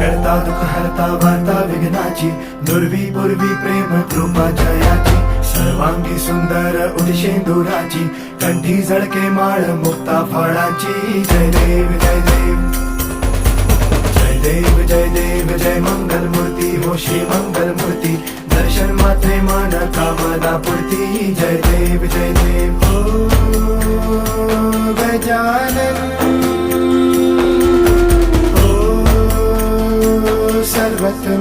करता दुःख हरता वार्ता विघ्नाची, दुर्वी पूर्वी प्रेम कृपा जयाची, सर्वांगी सुंदर उदिशेंदुराची, कंठी झळके माळ मुक्ता फळाची. जय देव जय देव जय देव जय देव जय मंगल मूर्ती हो श्री मंगल मूर्ती, दर्शन मात्रे मन कामना पूर्ती. जय देव हो गजानन सर्वत्र